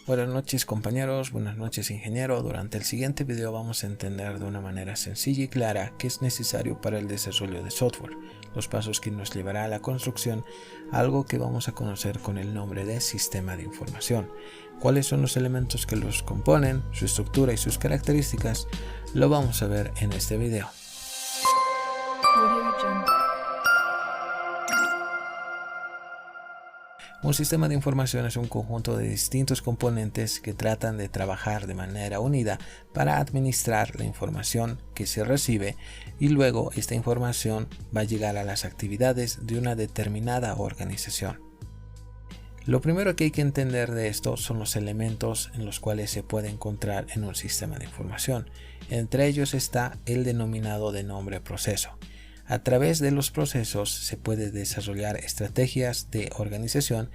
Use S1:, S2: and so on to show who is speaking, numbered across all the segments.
S1: Buenas noches compañeros, buenas noches ingeniero. Durante el siguiente video vamos a entender de una manera sencilla y clara qué es necesario para el desarrollo de software, los pasos que nos llevará a la construcción, algo que vamos a conocer con el nombre de sistema de información. Cuáles son los elementos que los componen, su estructura y sus características, lo vamos a ver en este video. Un sistema de información es un conjunto de distintos componentes que tratan de trabajar de manera unida para administrar la información que se recibe y luego esta información va a llegar a las actividades de una determinada organización. Lo primero que hay que entender de esto son los elementos en los cuales se puede encontrar en un sistema de información. Entre ellos está el denominado de nombre proceso. A través de los procesos se puede desarrollar estrategias de organización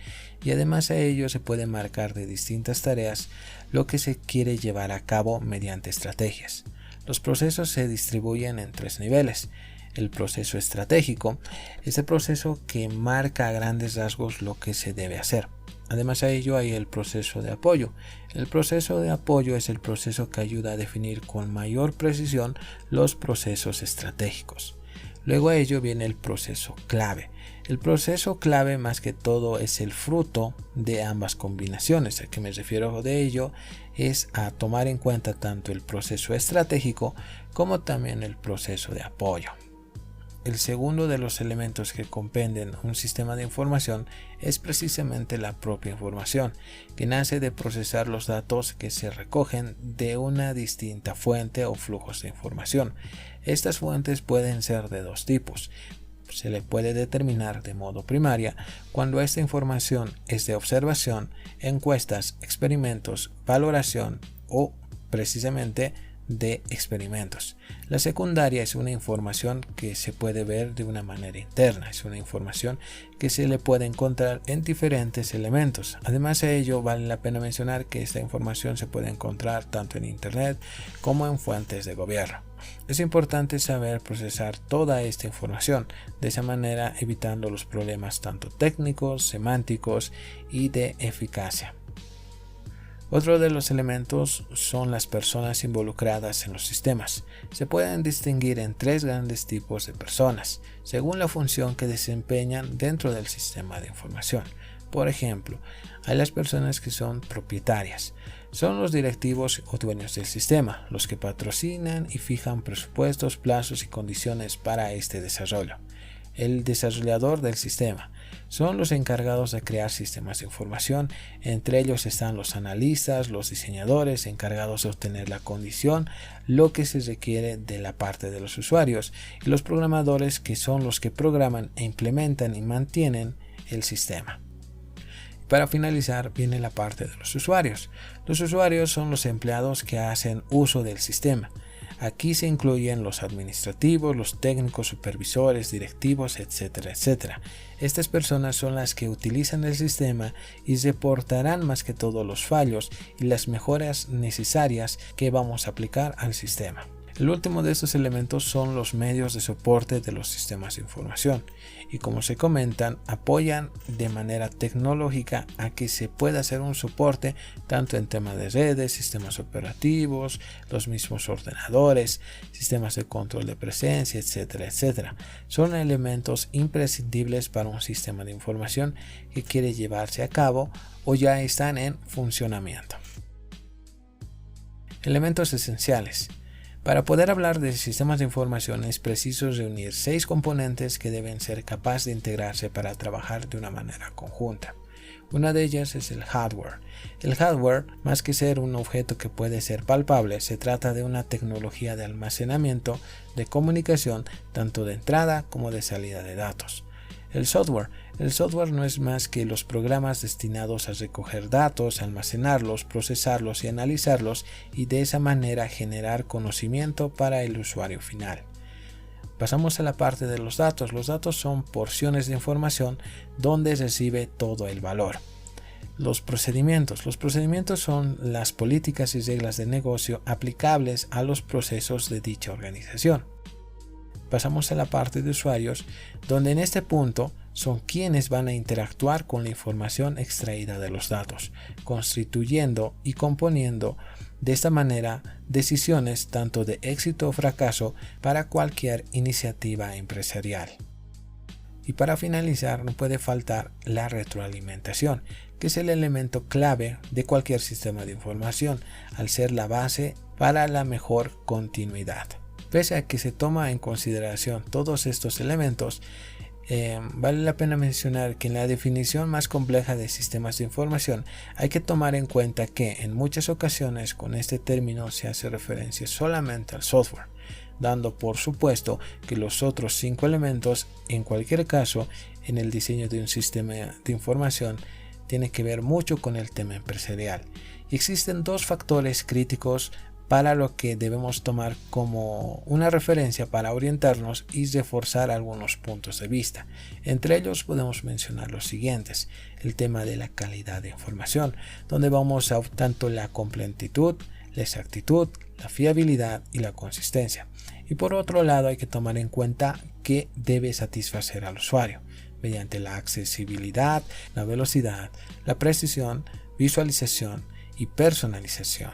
S1: y además a ello se puede marcar de distintas tareas lo que se quiere llevar a cabo mediante estrategias. Los procesos se distribuyen en tres niveles. El proceso estratégico es el proceso que marca a grandes rasgos lo que se debe hacer. Además a ello hay el proceso de apoyo. El proceso de apoyo es el proceso que ayuda a definir con mayor precisión los procesos estratégicos. Luego a ello viene el proceso clave. El proceso clave más que todo es el fruto de ambas combinaciones. ¿A qué me refiero de ello? Es a tomar en cuenta tanto el proceso estratégico como también el proceso de apoyo. El segundo de los elementos que comprenden un sistema de información es precisamente la propia información, que nace de procesar los datos que se recogen de una distinta fuente o flujos de información. Estas fuentes pueden ser de dos tipos. Se le puede determinar de modo primaria cuando esta información es de observación, encuestas, experimentos, valoración o precisamente de experimentos. La secundaria es una información que se puede ver de una manera interna, es una información que se le puede encontrar en diferentes elementos. Además de ello, vale la pena mencionar que esta información se puede encontrar tanto en internet como en fuentes de gobierno. Es importante saber procesar toda esta información, de esa manera evitando los problemas tanto técnicos, semánticos y de eficacia. Otro de los elementos son las personas involucradas en los sistemas. Se pueden distinguir en tres grandes tipos de personas, según la función que desempeñan dentro del sistema de información. Por ejemplo, hay las personas que son propietarias. Son los directivos o dueños del sistema, los que patrocinan y fijan presupuestos, plazos y condiciones para este desarrollo. El desarrollador del sistema son los encargados de crear sistemas de información. Entre ellos están los analistas, los diseñadores encargados de obtener la condición, lo que se requiere de la parte de los usuarios, y los programadores, que son los que programan e implementan y mantienen el sistema. Para finalizar viene la parte de los usuarios. Los usuarios son los empleados que hacen uso del sistema. Aquí se incluyen los administrativos, los técnicos, supervisores, directivos, etcétera, etcétera. Estas personas son las que utilizan el sistema y reportarán más que todo los fallos y las mejoras necesarias que vamos a aplicar al sistema. El último de estos elementos son los medios de soporte de los sistemas de información y, como se comentan, apoyan de manera tecnológica a que se pueda hacer un soporte tanto en temas de redes, sistemas operativos, los mismos ordenadores, sistemas de control de presencia, etcétera, etcétera. Son elementos imprescindibles para un sistema de información que quiere llevarse a cabo o ya están en funcionamiento. Elementos esenciales. Para poder hablar de sistemas de información es preciso reunir 6 componentes que deben ser capaces de integrarse para trabajar de una manera conjunta. Una de ellas es el hardware. El hardware, más que ser un objeto que puede ser palpable, se trata de una tecnología de almacenamiento, de comunicación, tanto de entrada como de salida de datos. El software no es más que los programas destinados a recoger datos, almacenarlos, procesarlos y analizarlos, y de esa manera generar conocimiento para el usuario final. Pasamos a la parte de los datos. Los datos son porciones de información donde recibe todo el valor. Los procedimientos son las políticas y reglas de negocio aplicables a los procesos de dicha organización. pasamos a la parte de usuarios, donde en este punto son quienes van a interactuar con la información extraída de los datos, constituyendo y componiendo de esta manera decisiones tanto de éxito o fracaso para cualquier iniciativa empresarial. Y para finalizar, no puede faltar la retroalimentación, que es el elemento clave de cualquier sistema de información, al ser la base para la mejor continuidad. Pese a que se toma en consideración todos estos elementos, vale la pena mencionar que en la definición más compleja de sistemas de información hay que tomar en cuenta que en muchas ocasiones con este término se hace referencia solamente al software, dando por supuesto que los otros 5 elementos, en cualquier caso, en el diseño de un sistema de información, tiene que ver mucho con el tema empresarial. Y existen 2 factores críticos para lo que debemos tomar como una referencia para orientarnos y reforzar algunos puntos de vista. Entre ellos podemos mencionar los siguientes: el tema de la calidad de información, donde vamos a tanto la completitud, la exactitud, la fiabilidad y la consistencia. Y por otro lado hay que tomar en cuenta que debe satisfacer al usuario mediante la accesibilidad, la velocidad, la precisión, visualización y personalización.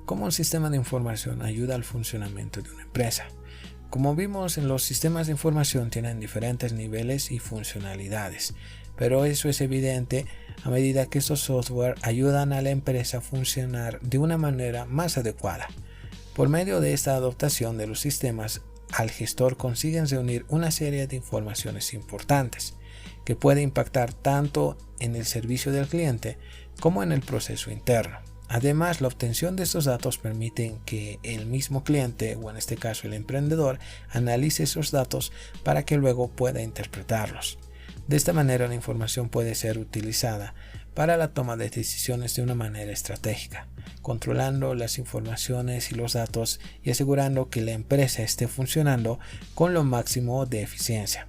S1: ¿Cómo un sistema de información ayuda al funcionamiento de una empresa? Como vimos, en los sistemas de información tienen diferentes niveles y funcionalidades, pero eso es evidente a medida que estos software ayudan a la empresa a funcionar de una manera más adecuada. Por medio de esta adaptación de los sistemas, al gestor consiguen reunir una serie de informaciones importantes que puede impactar tanto en el servicio del cliente como en el proceso interno. Además, la obtención de estos datos permite que el mismo cliente, o en este caso el emprendedor, analice esos datos para que luego pueda interpretarlos. De esta manera, la información puede ser utilizada para la toma de decisiones de una manera estratégica, controlando las informaciones y los datos y asegurando que la empresa esté funcionando con lo máximo de eficiencia.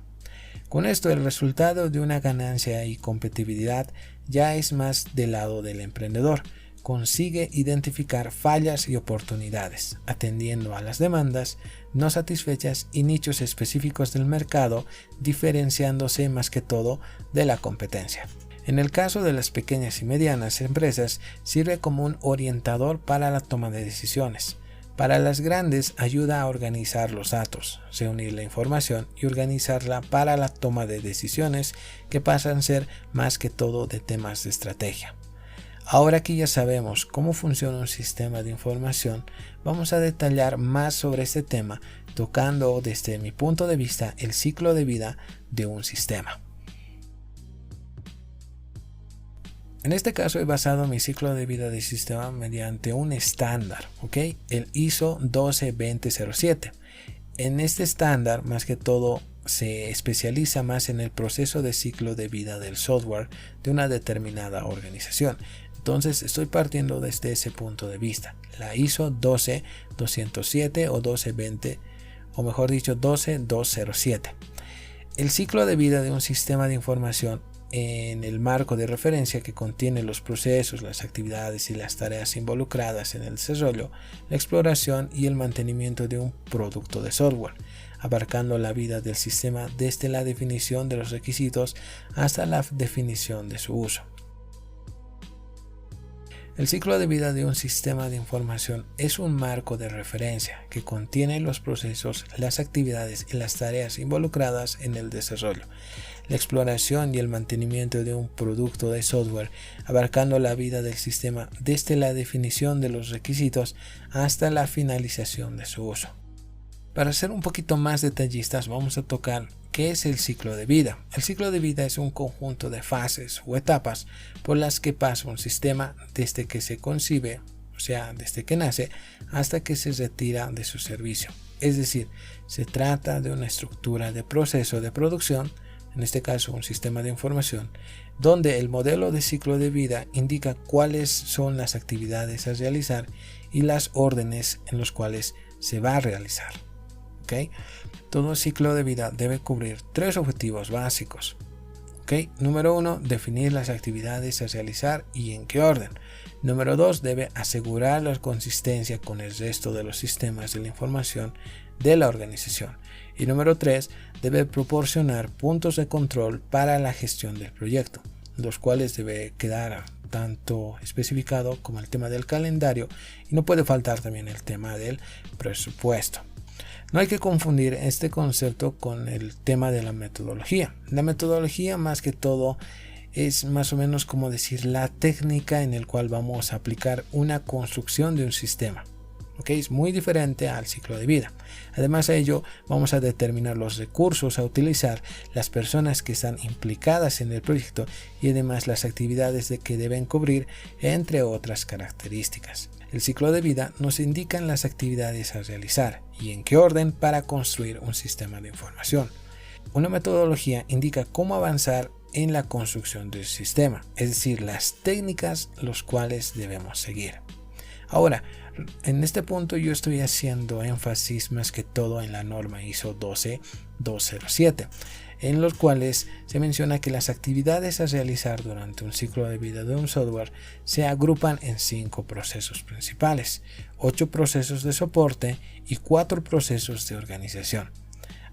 S1: Con esto, el resultado de una ganancia y competitividad ya es más del lado del emprendedor. Consigue identificar fallas y oportunidades, atendiendo a las demandas no satisfechas y nichos específicos del mercado, diferenciándose más que todo de la competencia. En el caso de las pequeñas y medianas empresas, sirve como un orientador para la toma de decisiones. Para las grandes, ayuda a organizar los datos, reunir la información y organizarla para la toma de decisiones, que pasan a ser más que todo de temas de estrategia. Ahora que ya sabemos cómo funciona un sistema de información, vamos a detallar más sobre este tema, tocando desde mi punto de vista el ciclo de vida de un sistema. En este caso he basado mi ciclo de vida de sistema mediante un estándar, el ISO 12207. En este estándar, más que todo, se especializa más en el proceso de ciclo de vida del software de una determinada organización. Entonces estoy partiendo desde ese punto de vista, la ISO 12207 o 1220, o mejor dicho 12207. El ciclo de vida de un sistema de información en el marco de referencia que contiene los procesos, las actividades y las tareas involucradas en el desarrollo, la exploración y el mantenimiento de un producto de software, abarcando la vida del sistema desde la definición de los requisitos hasta la definición de su uso. El ciclo de vida de un sistema de información es un marco de referencia que contiene los procesos, las actividades y las tareas involucradas en el desarrollo, la exploración y el mantenimiento de un producto de software, abarcando la vida del sistema desde la definición de los requisitos hasta la finalización de su uso. Para ser un poquito más detallistas, vamos a tocar qué es el ciclo de vida. El ciclo de vida es un conjunto de fases o etapas por las que pasa un sistema desde que se concibe, o sea, desde que nace, hasta que se retira de su servicio. Es decir, se trata de una estructura de proceso de producción, en este caso un sistema de información, donde el modelo de ciclo de vida indica cuáles son las actividades a realizar y las órdenes en las cuales se va a realizar. Todo ciclo de vida debe cubrir 3 objetivos básicos. Número 1, definir las actividades a realizar y en qué orden. Número 2, debe asegurar la consistencia con el resto de los sistemas de la información de la organización. Y número 3, debe proporcionar puntos de control para la gestión del proyecto, los cuales debe quedar tanto especificado como el tema del calendario, y no puede faltar también el tema del presupuesto. No hay que confundir este concepto con el tema de la metodología. La metodología, más que todo, es más o menos como decir la técnica en la cual vamos a aplicar una construcción de un sistema. Es muy diferente al ciclo de vida. Además de ello, vamos a determinar los recursos a utilizar, las personas que están implicadas en el proyecto y además las actividades que deben cubrir, entre otras características. El ciclo de vida nos indica las actividades a realizar y en qué orden para construir un sistema de información. Una metodología indica cómo avanzar en la construcción del sistema, es decir, las técnicas los cuales debemos seguir. Ahora, en este punto yo estoy haciendo énfasis más que todo en la norma ISO 12207, en los cuales se menciona que las actividades a realizar durante un ciclo de vida de un software se agrupan en 5 procesos principales, 8 procesos de soporte y 4 procesos de organización,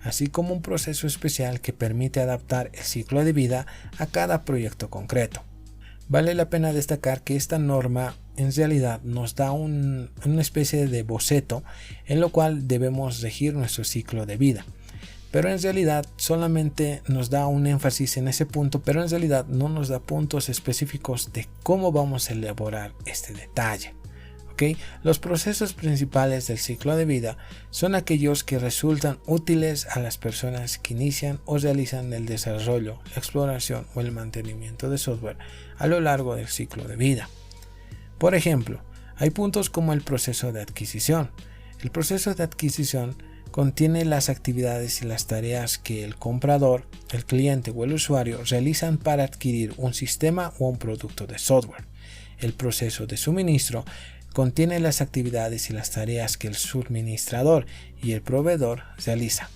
S1: así como un proceso especial que permite adaptar el ciclo de vida a cada proyecto concreto. Vale la pena destacar que esta norma en realidad nos da una especie de boceto en lo cual debemos regir nuestro ciclo de vida, pero en realidad solamente nos da un énfasis en ese punto, pero en realidad no nos da puntos específicos de cómo vamos a elaborar este detalle. Los procesos principales del ciclo de vida son aquellos que resultan útiles a las personas que inician o realizan el desarrollo, la exploración o el mantenimiento de software a lo largo del ciclo de vida. Por ejemplo, hay puntos como el proceso de adquisición. El proceso de adquisición contiene las actividades y las tareas que el comprador, el cliente o el usuario realizan para adquirir un sistema o un producto de software. El proceso de suministro contiene las actividades y las tareas que el suministrador y el proveedor realizan.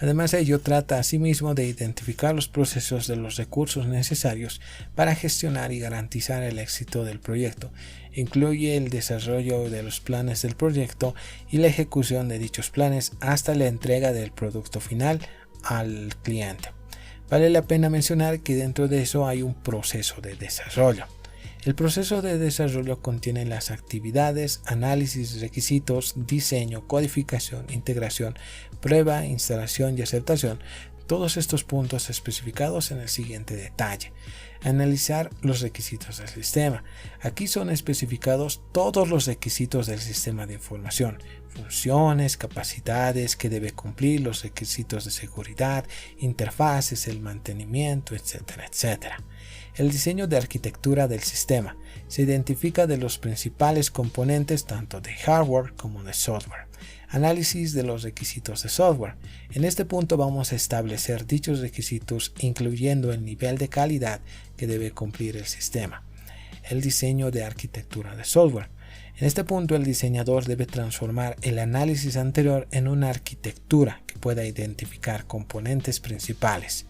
S1: Además de ello, trata asimismo de identificar los procesos de los recursos necesarios para gestionar y garantizar el éxito del proyecto. Incluye el desarrollo de los planes del proyecto y la ejecución de dichos planes hasta la entrega del producto final al cliente. Vale la pena mencionar que dentro de eso hay un proceso de desarrollo. El proceso de desarrollo contiene las actividades, análisis, requisitos, diseño, codificación, integración, prueba, instalación y aceptación. Todos estos puntos especificados en el siguiente detalle. Analizar los requisitos del sistema. Aquí son especificados todos los requisitos del sistema de información, funciones, capacidades que debe cumplir, los requisitos de seguridad, interfaces, el mantenimiento, etcétera, etcétera. El diseño de arquitectura del sistema. Se identifica de los principales componentes tanto de hardware como de software. Análisis de los requisitos de software. En este punto vamos a establecer dichos requisitos incluyendo el nivel de calidad que debe cumplir el sistema. El diseño de arquitectura de software. En este punto el diseñador debe transformar el análisis anterior en una arquitectura que pueda identificar componentes principales.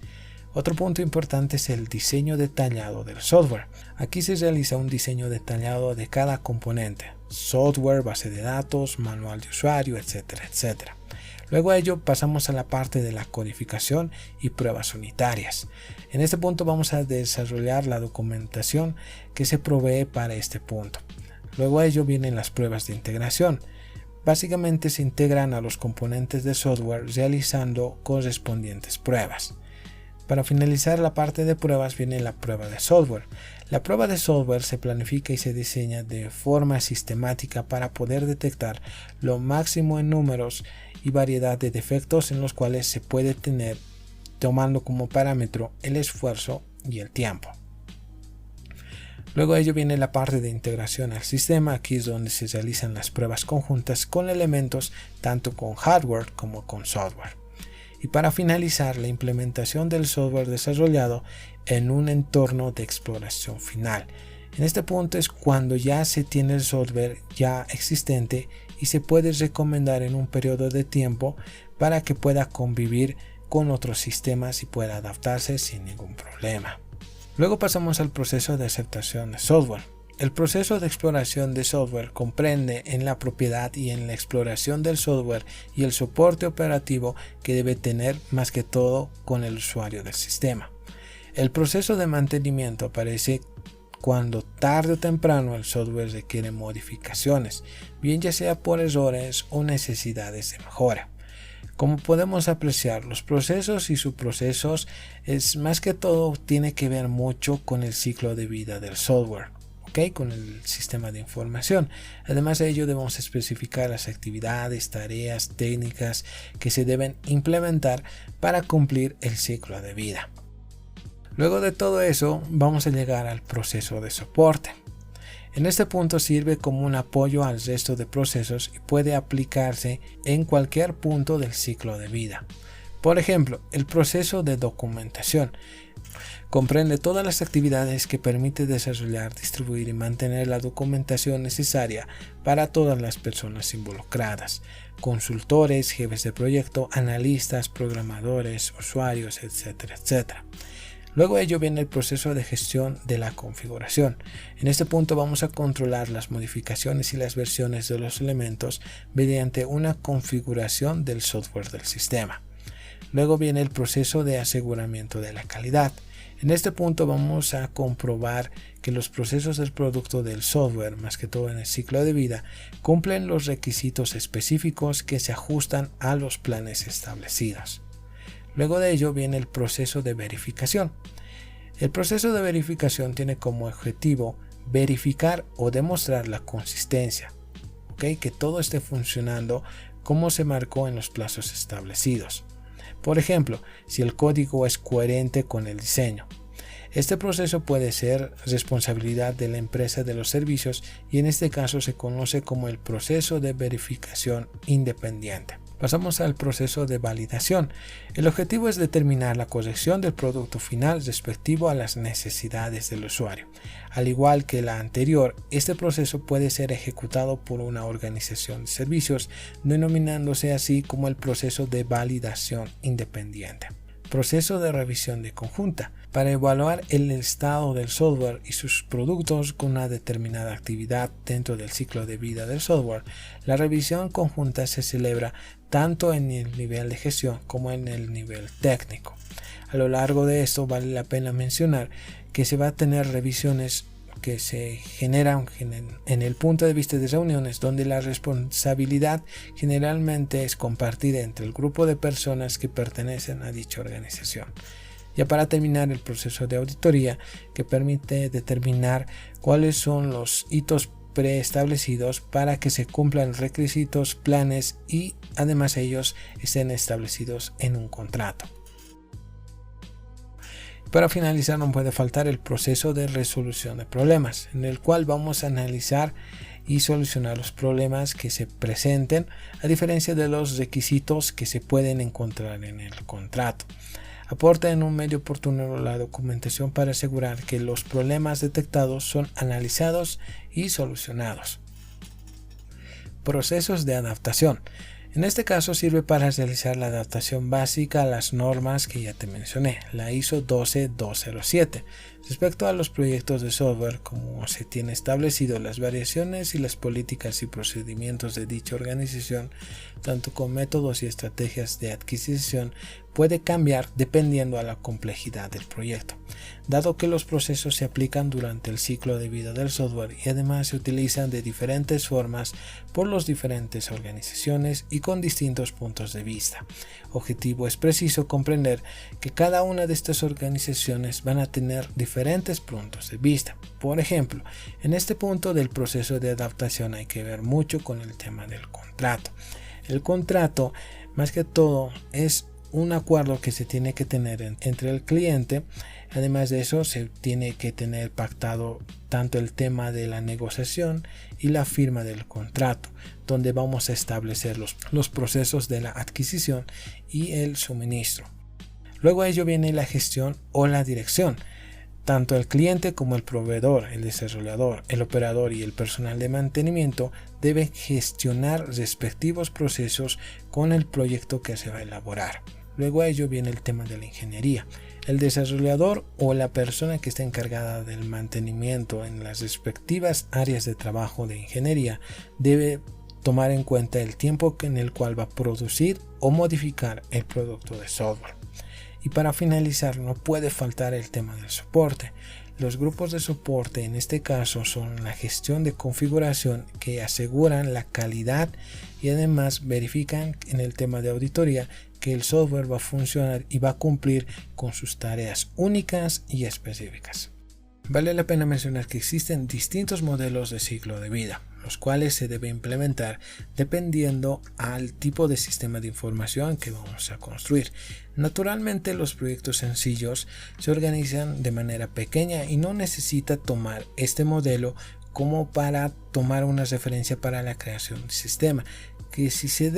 S1: Otro punto importante es el diseño detallado del software. Aquí se realiza un diseño detallado de cada componente, software, base de datos, manual de usuario, etcétera, etcétera. Luego de ello pasamos a la parte de la codificación y pruebas unitarias. En este punto vamos a desarrollar la documentación que se provee para este punto. Luego de ello vienen las pruebas de integración. Básicamente se integran a los componentes de software realizando correspondientes pruebas. Para finalizar la parte de pruebas viene la prueba de software. La prueba de software se planifica y se diseña de forma sistemática para poder detectar lo máximo en números y variedad de defectos en los cuales se puede tener, tomando como parámetro el esfuerzo y el tiempo. Luego de ello viene la parte de integración al sistema. Aquí es donde se realizan las pruebas conjuntas con elementos tanto con hardware como con software. Y para finalizar, la implementación del software desarrollado en un entorno de exploración final. En este punto es cuando ya se tiene el software ya existente y se puede recomendar en un periodo de tiempo para que pueda convivir con otros sistemas y pueda adaptarse sin ningún problema. Luego pasamos al proceso de aceptación de software. El proceso de exploración de software comprende en la propiedad y en la exploración del software y el soporte operativo que debe tener más que todo con el usuario del sistema. El proceso de mantenimiento aparece cuando tarde o temprano el software requiere modificaciones, bien ya sea por errores o necesidades de mejora. Como podemos apreciar, los procesos y subprocesos es más que todo tiene que ver mucho con el ciclo de vida del software, con el sistema de información. Además de ello, debemos especificar las actividades, tareas, técnicas que se deben implementar para cumplir el ciclo de vida. Luego de todo eso, vamos a llegar al proceso de soporte. En este punto sirve como un apoyo al resto de procesos y puede aplicarse en cualquier punto del ciclo de vida. Por ejemplo, el proceso de documentación comprende todas las actividades que permite desarrollar, distribuir y mantener la documentación necesaria para todas las personas involucradas: consultores, jefes de proyecto, analistas, programadores, usuarios, etcétera, etcétera. Luego de ello viene el proceso de gestión de la configuración. En este punto vamos a controlar las modificaciones y las versiones de los elementos mediante una configuración del software del sistema. Luego viene el proceso de aseguramiento de la calidad. En este punto vamos a comprobar que los procesos del producto del software, más que todo en el ciclo de vida, cumplen los requisitos específicos que se ajustan a los planes establecidos. Luego de ello viene el proceso de verificación. El proceso de verificación tiene como objetivo verificar o demostrar la consistencia, que todo esté funcionando como se marcó en los plazos establecidos. Por ejemplo, si el código es coherente con el diseño. Este proceso puede ser responsabilidad de la empresa de los servicios y en este caso se conoce como el proceso de verificación independiente. Pasamos al proceso de validación. El objetivo es determinar la corrección del producto final respectivo a las necesidades del usuario. Al igual que la anterior, este proceso puede ser ejecutado por una organización de servicios, denominándose así como el proceso de validación independiente. Proceso de revisión de conjunta. Para evaluar el estado del software y sus productos con una determinada actividad dentro del ciclo de vida del software, la revisión conjunta se celebra tanto en el nivel de gestión como en el nivel técnico. A lo largo de esto vale la pena mencionar que se va a tener revisiones que se generan en el punto de vista de reuniones donde la responsabilidad generalmente es compartida entre el grupo de personas que pertenecen a dicha organización. Ya para terminar, el proceso de auditoría, que permite determinar cuáles son los hitos preestablecidos para que se cumplan requisitos, planes y además ellos estén establecidos en un contrato. Para finalizar, no puede faltar el proceso de resolución de problemas, en el cual vamos a analizar y solucionar los problemas que se presenten, a diferencia de los requisitos que se pueden encontrar en el contrato. Aporta en un medio oportuno la documentación para asegurar que los problemas detectados son analizados y solucionados. Procesos de adaptación. En este caso sirve para realizar la adaptación básica a las normas que ya te mencioné, la ISO 12207. Respecto a los proyectos de software, como se tiene establecido las variaciones y las políticas y procedimientos de dicha organización, tanto con métodos y estrategias de adquisición, puede cambiar dependiendo a la complejidad del proyecto, dado que los procesos se aplican durante el ciclo de vida del software y además se utilizan de diferentes formas por las diferentes organizaciones y con distintos puntos de vista. Objetivo es preciso comprender que cada una de estas organizaciones van a tener diferentes puntos de vista. Por ejemplo, en este punto del proceso de adaptación hay que ver mucho con el tema del contrato. El contrato, más que todo, es un acuerdo que se tiene que tener entre el cliente. Además de eso, se tiene que tener pactado tanto el tema de la negociación y la firma del contrato, donde vamos a establecer los procesos de la adquisición y el suministro. Luego a ello viene la gestión o la dirección. Tanto el cliente como el proveedor, el desarrollador, el operador y el personal de mantenimiento deben gestionar respectivos procesos con el proyecto que se va a elaborar. Luego a ello viene el tema de la ingeniería. El desarrollador o la persona que está encargada del mantenimiento en las respectivas áreas de trabajo de ingeniería debe tomar en cuenta el tiempo en el cual va a producir o modificar el producto de software. Y para finalizar, no puede faltar el tema del soporte. Los grupos de soporte en este caso son la gestión de configuración que aseguran la calidad y además verifican en el tema de auditoría que el software va a funcionar y va a cumplir con sus tareas únicas y específicas. Vale la pena mencionar que existen distintos modelos de ciclo de vida, los cuales se debe implementar dependiendo al tipo de sistema de información que vamos a construir. Naturalmente, los proyectos sencillos se organizan de manera pequeña y no necesita tomar este modelo como para tomar una referencia para la creación de sistema, que si se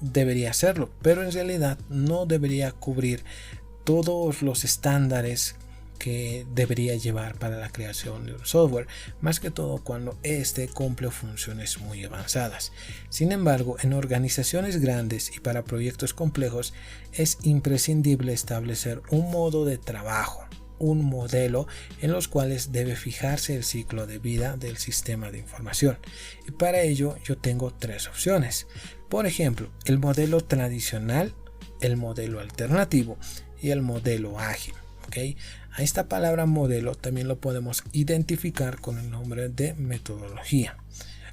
S1: debería hacerlo, pero en realidad no debería cubrir todos los estándares que debería llevar para la creación de un software, más que todo cuando éste cumple funciones muy avanzadas. Sin embargo, en organizaciones grandes y para proyectos complejos es imprescindible establecer un modo de trabajo, un modelo en los cuales debe fijarse el ciclo de vida del sistema de información. Y para ello yo tengo tres opciones. Por ejemplo, el modelo tradicional, el modelo alternativo y el modelo ágil. ¿Okay? A esta palabra modelo también lo podemos identificar con el nombre de metodología.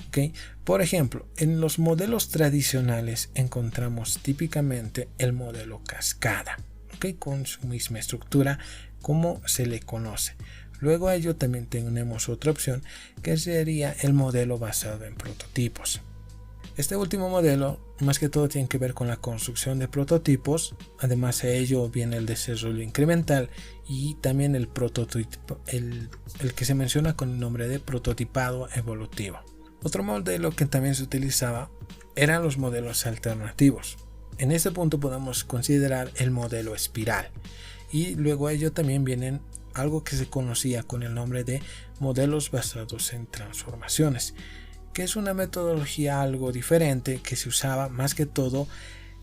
S1: ¿Okay? Por ejemplo, en los modelos tradicionales encontramos típicamente el modelo cascada, ¿okay? Con su misma estructura como se le conoce. Luego a ello también tenemos otra opción que sería el modelo basado en prototipos. Este último modelo más que todo tiene que ver con la construcción de prototipos. Además de ello viene el desarrollo incremental y también el prototipo, el que se menciona con el nombre de prototipado evolutivo. Otro modelo que también se utilizaba eran los modelos alternativos. En este punto podemos considerar el modelo espiral y luego a ello también vienen algo que se conocía con el nombre de modelos basados en transformaciones, que es una metodología algo diferente que se usaba más que todo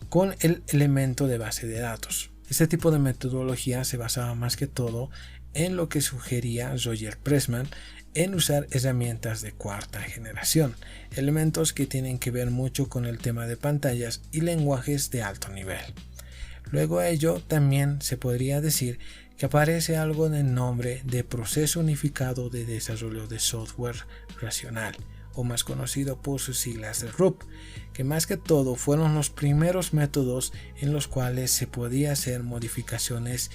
S1: con el elemento de base de datos. Este tipo de metodología se basaba más que todo en lo que sugería Roger Pressman en usar herramientas de cuarta generación, elementos que tienen que ver mucho con el tema de pantallas y lenguajes de alto nivel. Luego a ello también se podría decir que aparece algo en el nombre de proceso unificado de desarrollo de software racional, o más conocido por sus siglas de RUP, que más que todo fueron los primeros métodos en los cuales se podía hacer modificaciones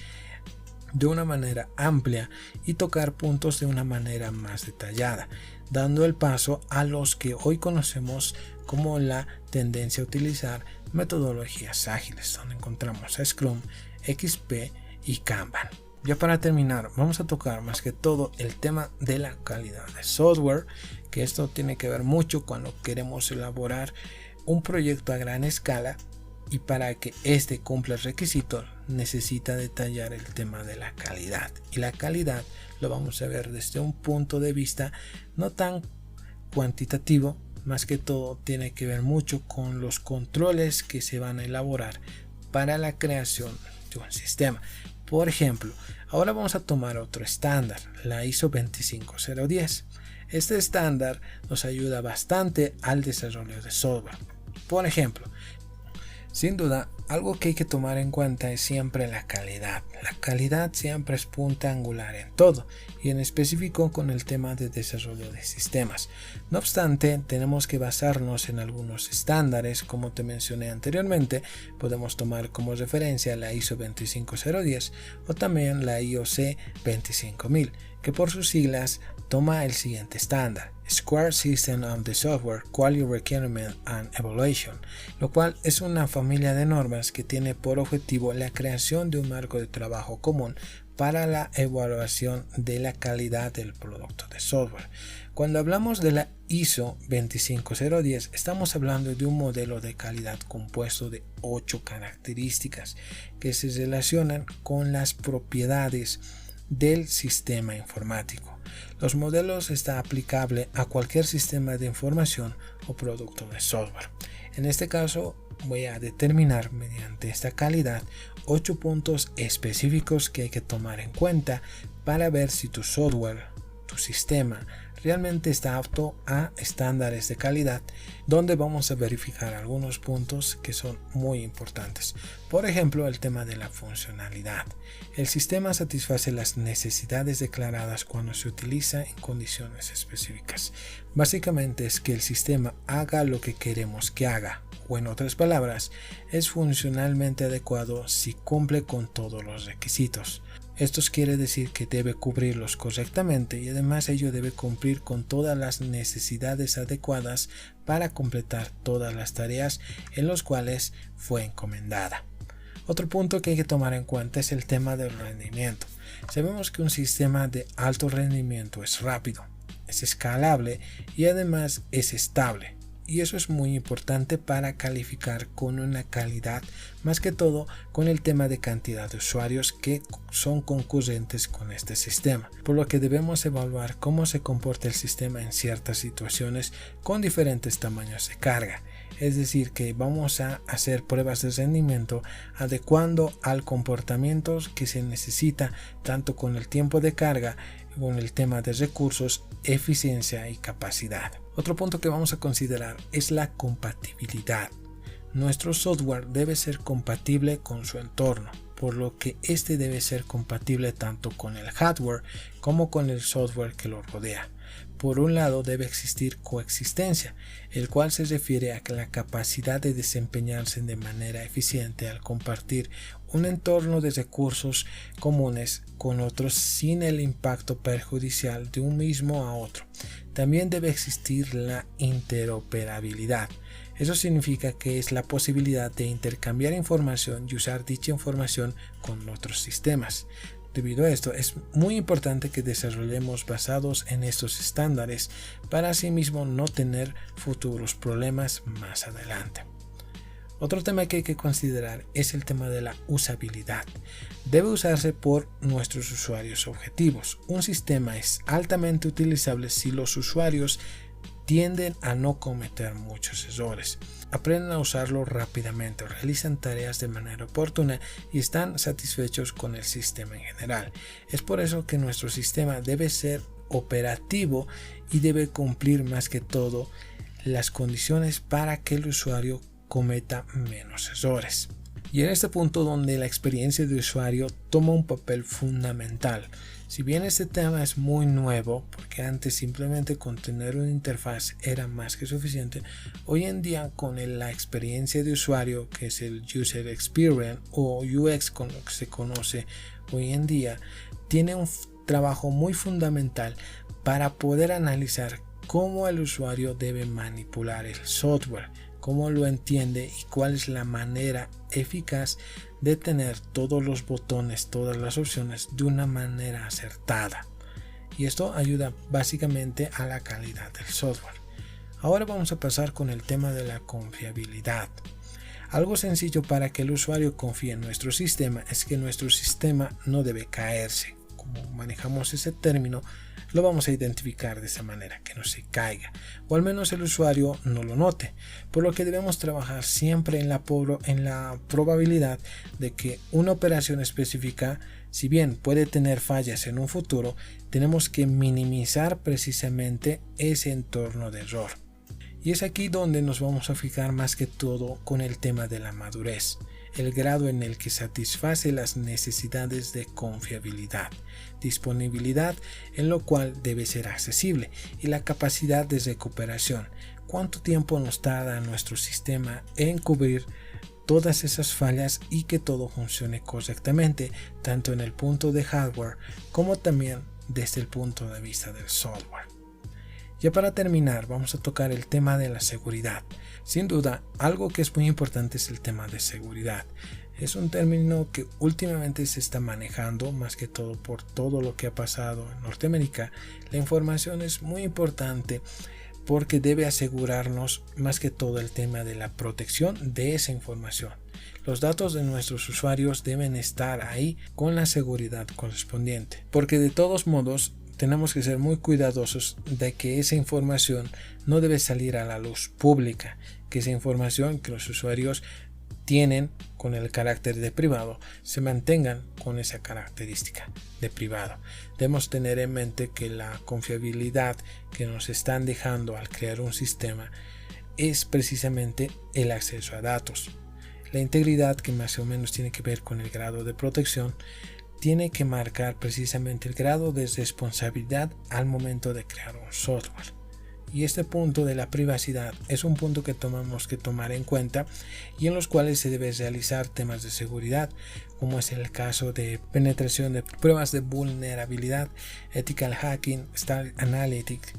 S1: de una manera amplia y tocar puntos de una manera más detallada, dando el paso a los que hoy conocemos como la tendencia a utilizar metodologías ágiles, donde encontramos a Scrum, XP y Kanban. Ya para terminar, vamos a tocar más que todo el tema de la calidad de software, que esto tiene que ver mucho cuando queremos elaborar un proyecto a gran escala y para que este cumpla el requisito necesita detallar el tema de la calidad. Y la calidad lo vamos a ver desde un punto de vista no tan cuantitativo, más que todo tiene que ver mucho con los controles que se van a elaborar para la creación de un sistema. Por ejemplo, ahora vamos a tomar otro estándar, la ISO 25010. Este estándar nos ayuda bastante al desarrollo de software. Por ejemplo, sin duda, algo que hay que tomar en cuenta es siempre la calidad. La calidad siempre es punta angular en todo, y en específico con el tema de desarrollo de sistemas. No obstante, tenemos que basarnos en algunos estándares, como te mencioné anteriormente. Podemos tomar como referencia la ISO 25010 o también la IOC 25000, que por sus siglas toma el siguiente estándar: Square System of the Software Quality Requirement and Evaluation, lo cual es una familia de normas que tiene por objetivo la creación de un marco de trabajo común para la evaluación de la calidad del producto de software. Cuando hablamos de la ISO 25010, estamos hablando de un modelo de calidad compuesto de 8 características que se relacionan con las propiedades del sistema informático. Los modelos están aplicables a cualquier sistema de información o producto de software. En este caso, voy a determinar mediante esta calidad 8 puntos específicos que hay que tomar en cuenta para ver si tu software, tu sistema, realmente está apto a estándares de calidad, donde vamos a verificar algunos puntos que son muy importantes. Por ejemplo, el tema de la funcionalidad. El sistema satisface las necesidades declaradas cuando se utiliza en condiciones específicas. Básicamente es que el sistema haga lo que queremos que haga, o en otras palabras, es funcionalmente adecuado si cumple con todos los requisitos. Esto quiere decir que debe cubrirlos correctamente y además ello debe cumplir con todas las necesidades adecuadas para completar todas las tareas en las cuales fue encomendada. Otro punto que hay que tomar en cuenta es el tema del rendimiento. Sabemos que un sistema de alto rendimiento es rápido, es escalable y además es estable. Y eso es muy importante para calificar con una calidad, más que todo con el tema de cantidad de usuarios que son concurrentes con este sistema, por lo que debemos evaluar cómo se comporta el sistema en ciertas situaciones con diferentes tamaños de carga. Es decir, que vamos a hacer pruebas de rendimiento adecuando al comportamiento que se necesita tanto con el tiempo de carga, con el tema de recursos, eficiencia y capacidad. Otro punto que vamos a considerar es la compatibilidad. Nuestro software debe ser compatible con su entorno, por lo que este debe ser compatible tanto con el hardware como con el software que lo rodea. Por un lado debe existir coexistencia, el cual se refiere a la capacidad de desempeñarse de manera eficiente al compartir un entorno de recursos comunes con otros sin el impacto perjudicial de un mismo a otro. También debe existir la interoperabilidad. Eso significa que es la posibilidad de intercambiar información y usar dicha información con otros sistemas. Debido a esto, es muy importante que desarrollemos basados en estos estándares para asimismo no tener futuros problemas más adelante. Otro tema que hay que considerar es el tema de la usabilidad. Debe usarse por nuestros usuarios objetivos. Un sistema es altamente utilizable si los usuarios tienden a no cometer muchos errores, aprenden a usarlo rápidamente, realizan tareas de manera oportuna y están satisfechos con el sistema en general. Es por eso que nuestro sistema debe ser operativo y debe cumplir más que todo las condiciones para que el usuario cometa menos errores. Y en este punto donde la experiencia de usuario toma un papel fundamental. Si bien este tema es muy nuevo, porque antes simplemente con tener una interfaz era más que suficiente, hoy en día con la experiencia de usuario, que es el User Experience o UX con lo que se conoce hoy en día, tiene un trabajo muy fundamental para poder analizar cómo el usuario debe manipular el software, cómo lo entiende y cuál es la manera eficaz de tener todos los botones, todas las opciones de una manera acertada. Y esto ayuda básicamente a la calidad del software. Ahora vamos a pasar con el tema de la confiabilidad. Algo sencillo para que el usuario confíe en nuestro sistema es que nuestro sistema no debe caerse. Como manejamos ese término, lo vamos a identificar de esa manera, que no se caiga, o al menos el usuario no lo note, por lo que debemos trabajar siempre en la probabilidad de que una operación específica, si bien puede tener fallas en un futuro, tenemos que minimizar precisamente ese entorno de error. Y es aquí donde nos vamos a fijar más que todo con el tema de la madurez, el grado en el que satisface las necesidades de confiabilidad, disponibilidad en lo cual debe ser accesible y la capacidad de recuperación. ¿Cuánto tiempo nos tarda nuestro sistema en cubrir todas esas fallas y que todo funcione correctamente, tanto en el punto de hardware como también desde el punto de vista del software? Ya para terminar, vamos a tocar el tema de la seguridad. Sin duda, algo que es muy importante es el tema de seguridad. Es un término que últimamente se está manejando, más que todo por todo lo que ha pasado en Norteamérica. La información es muy importante porque debe asegurarnos más que todo el tema de la protección de esa información. Los datos de nuestros usuarios deben estar ahí con la seguridad correspondiente, porque de todos modos tenemos que ser muy cuidadosos de que esa información no debe salir a la luz pública, que esa información que los usuarios tienen con el carácter de privado se mantengan con esa característica de privado. Debemos tener en mente que la confiabilidad que nos están dejando al crear un sistema es precisamente el acceso a datos. La integridad, que más o menos tiene que ver con el grado de protección, tiene que marcar precisamente el grado de responsabilidad al momento de crear un software. Y este punto de la privacidad es un punto que tenemos que tomar en cuenta y en los cuales se debe realizar temas de seguridad, como es el caso de penetración de pruebas de vulnerabilidad, ethical hacking, star analytics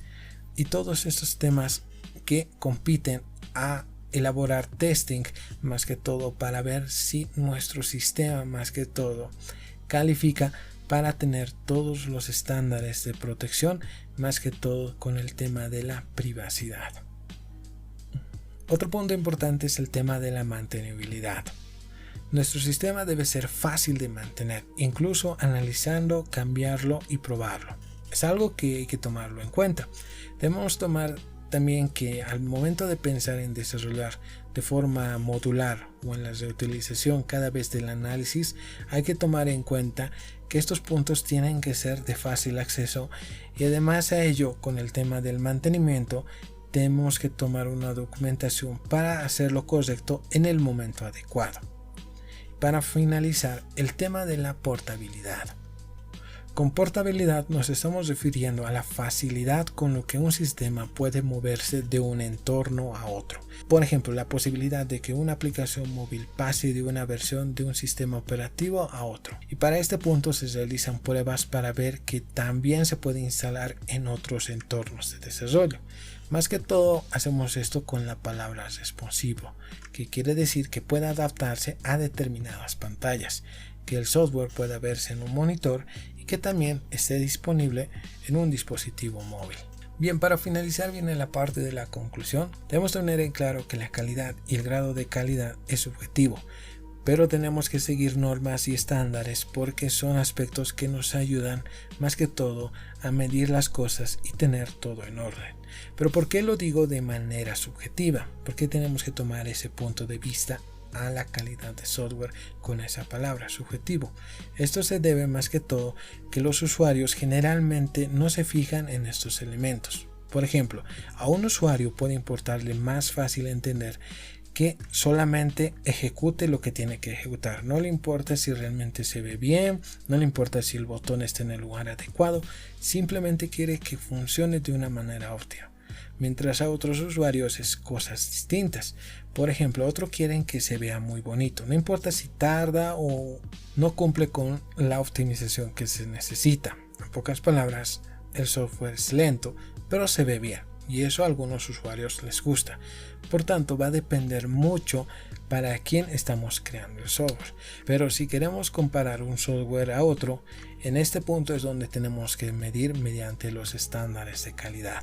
S1: y todos estos temas que compiten a elaborar testing, más que todo para ver si nuestro sistema más que todo califica para tener todos los estándares de protección, más que todo con el tema de la privacidad. Otro punto importante es el tema de la mantenibilidad. Nuestro sistema debe ser fácil de mantener, incluso analizando, cambiarlo y probarlo. Es algo que hay que tomarlo en cuenta. Debemos tomar también que al momento de pensar en desarrollar de forma modular o en la reutilización cada vez del análisis, hay que tomar en cuenta que estos puntos tienen que ser de fácil acceso y además a ello, con el tema del mantenimiento, tenemos que tomar una documentación para hacerlo correcto en el momento adecuado. Para finalizar, el tema de la portabilidad. Con portabilidad nos estamos refiriendo a la facilidad con lo que un sistema puede moverse de un entorno a otro. Por ejemplo, la posibilidad de que una aplicación móvil pase de una versión de un sistema operativo a otro. Y para este punto se realizan pruebas para ver que también se puede instalar en otros entornos de desarrollo. Más que todo hacemos esto con la palabra responsivo, que quiere decir que puede adaptarse a determinadas pantallas, que el software pueda verse en un monitor que también esté disponible en un dispositivo móvil. Bien, para finalizar viene la parte de la conclusión. Debemos tener en claro que la calidad y el grado de calidad es subjetivo, pero tenemos que seguir normas y estándares porque son aspectos que nos ayudan más que todo a medir las cosas y tener todo en orden. Pero ¿por qué lo digo de manera subjetiva? ¿Por qué tenemos que tomar ese punto de vista a la calidad de software con esa palabra, subjetivo? Esto se debe más que todo que los usuarios generalmente no se fijan en estos elementos. Por ejemplo, a un usuario puede importarle más fácil entender que solamente ejecute lo que tiene que ejecutar. No le importa si realmente se ve bien, no le importa si el botón está en el lugar adecuado, simplemente quiere que funcione de una manera óptima. Mientras a otros usuarios es cosas distintas. Por ejemplo, otros quieren que se vea muy bonito, no importa si tarda o no cumple con la optimización que se necesita. En pocas palabras, el software es lento, pero se ve bien, y eso a algunos usuarios les gusta. Por tanto, va a depender mucho para quién estamos creando el software. Pero si queremos comparar un software a otro, en este punto es donde tenemos que medir mediante los estándares de calidad.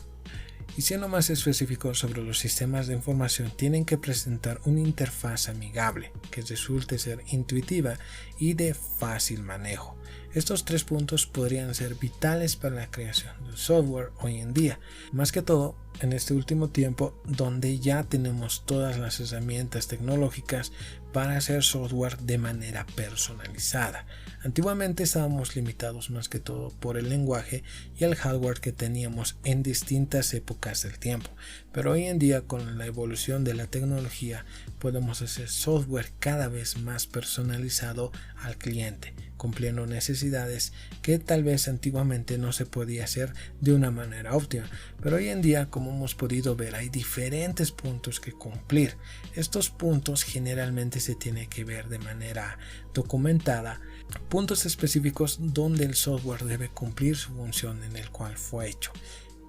S1: Y siendo más específicos sobre los sistemas de información, tienen que presentar una interfaz amigable que resulte ser intuitiva y de fácil manejo. Estos tres puntos podrían ser vitales para la creación del software hoy en día, más que todo en este último tiempo donde ya tenemos todas las herramientas tecnológicas para hacer software de manera personalizada. Antiguamente estábamos limitados más que todo por el lenguaje y el hardware que teníamos en distintas épocas del tiempo, pero hoy en día con la evolución de la tecnología podemos hacer software cada vez más personalizado al cliente, cumpliendo necesidades que tal vez antiguamente no se podía hacer de una manera óptima, pero hoy en día, como hemos podido ver, hay diferentes puntos que cumplir. Estos puntos generalmente se tienen que ver de manera documentada, puntos específicos donde el software debe cumplir su función en el cual fue hecho,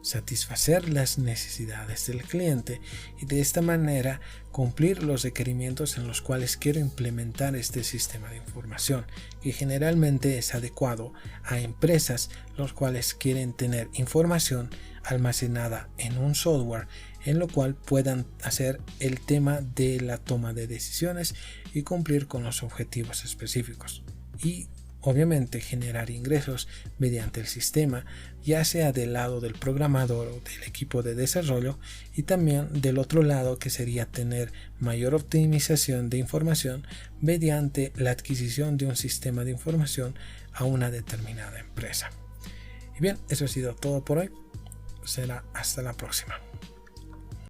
S1: satisfacer las necesidades del cliente y de esta manera cumplir los requerimientos en los cuales quiero implementar este sistema de información, que generalmente es adecuado a empresas los cuales quieren tener información almacenada en un software en lo cual puedan hacer el tema de la toma de decisiones y cumplir con los objetivos específicos. Y obviamente generar ingresos mediante el sistema, ya sea del lado del programador o del equipo de desarrollo, y también del otro lado, que sería tener mayor optimización de información mediante la adquisición de un sistema de información a una determinada empresa. Y bien, eso ha sido todo por hoy. Será hasta la próxima.